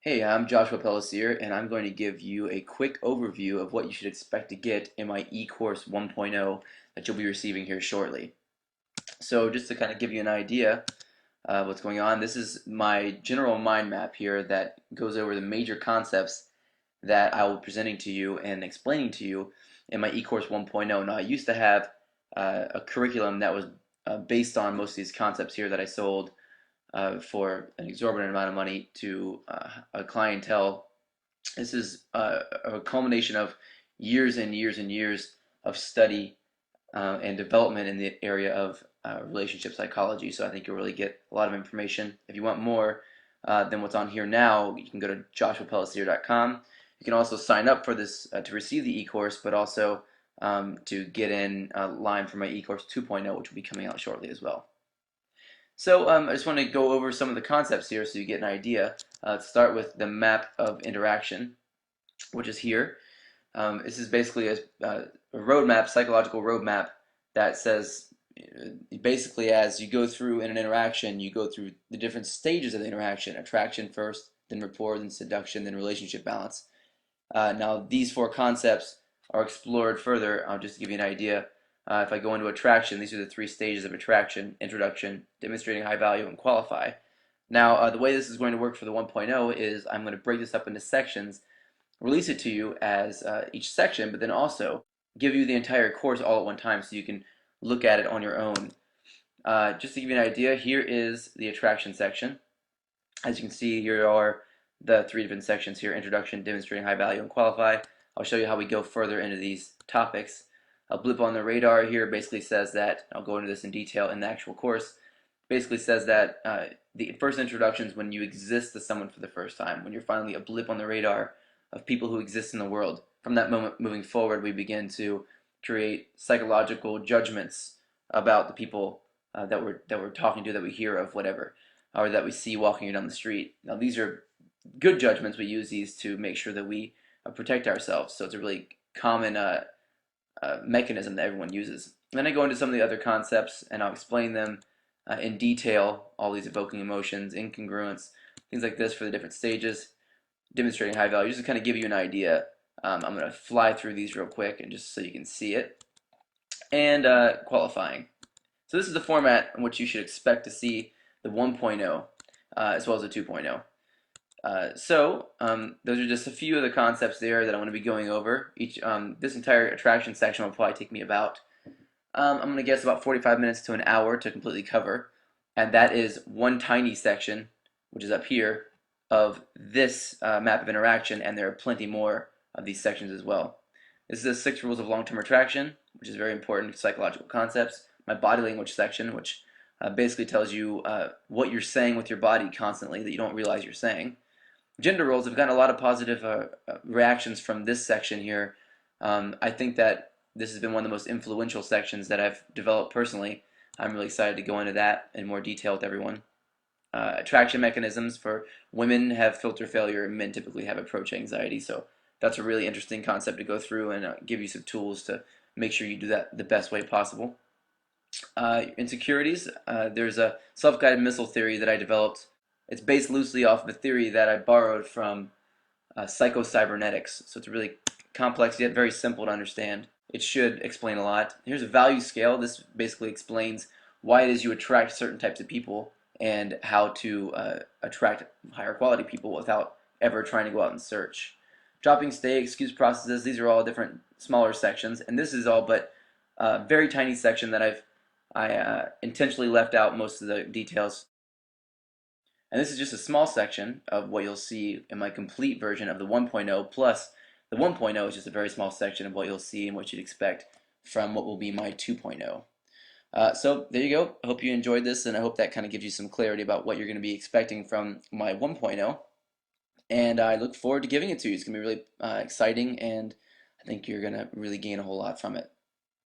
Hey, I'm Joshua Pellissier, and I'm going to give you a quick overview of what you should expect to get in my eCourse 1.0 that you'll be receiving here shortly. So just to kind of give you an idea of what's going on, this is my general mind map here that goes over the major concepts that I will be presenting to you and explaining to you in my eCourse 1.0. Now, I used to have a curriculum that was based on most of these concepts here that I sold for an exorbitant amount of money to a clientele. This is a culmination of years and years and years of study and development in the area of relationship psychology. So I think you'll really get a lot of information. If you want more than what's on here now, you can go to joshuapellissier.com. You can also sign up for this to receive the e-course, but also to get in line for my e-course 2.0, which will be coming out shortly as well. So I just want to go over some of the concepts here so you get an idea. Let's start with the map of interaction, which is here. This is basically a roadmap, psychological roadmap that says basically as you go through in an interaction, you go through the different stages of the interaction: attraction first, then rapport, then seduction, then relationship balance. Now these four concepts are explored further. Just to give you an idea, if I go into attraction, these are the three stages of attraction: introduction, demonstrating high value, and qualify. Now the way this is going to work for the 1.0 is I'm going to break this up into sections, release it to you as each section, but then also give you the entire course all at one time so you can look at it on your own. Just to give you an idea, here is the attraction section. As you can see, here are the three different sections here: introduction, demonstrating high value, and qualify. I'll show you how we go further into these topics. A blip on the radar here basically says that, I'll go into this in detail in the actual course, basically says that the first introduction is when you exist to someone for the first time, when you're finally a blip on the radar of people who exist in the world. From that moment moving forward, we begin to create psychological judgments about the people that we're talking to, that we hear of, whatever, or that we see walking down the street. Now, these are good judgments. We use these to make sure that we protect ourselves. So it's a really common mechanism that everyone uses. And then I go into some of the other concepts and I'll explain them in detail, all these evoking emotions, incongruence, things like this for the different stages, demonstrating high value, just to kind of give you an idea. I'm going to fly through these real quick and just so you can see it. And qualifying. So this is the format in which you should expect to see the 1.0 as well as the 2.0. Those are just a few of the concepts there that I'm going to be going over. This entire attraction section will probably take me about, I'm going to guess about 45 minutes to an hour to completely cover. And that is one tiny section, which is up here, of this map of interaction, and there are plenty more of these sections as well. This is the 6 rules of long-term attraction, which is very important psychological concepts. My body language section, which basically tells you what you're saying with your body constantly that you don't realize you're saying. Gender roles have gotten a lot of positive reactions from this section here. I think that this has been one of the most influential sections that I've developed personally. I'm really excited to go into that in more detail with everyone. Attraction mechanisms for women have filter failure, and men typically have approach anxiety. So that's a really interesting concept to go through and give you some tools to make sure you do that the best way possible. Insecurities, there's a self-guided missile theory that I developed. It's based loosely off of a theory that I borrowed from psycho-cybernetics. So it's really complex yet very simple to understand. It should explain a lot. Here's a value scale. This basically explains why it is you attract certain types of people and how to attract higher quality people without ever trying to go out and search. Dropping stay, excuse processes, these are all different smaller sections, and this is all but a very tiny section that I intentionally left out most of the details. And this is just a small section of what you'll see in my complete version of the 1.0, plus the 1.0 is just a very small section of what you'll see and what you'd expect from what will be my 2.0. So there you go. I hope you enjoyed this, and I hope that kind of gives you some clarity about what you're going to be expecting from my 1.0. And I look forward to giving it to you. It's going to be really exciting, and I think you're going to really gain a whole lot from it.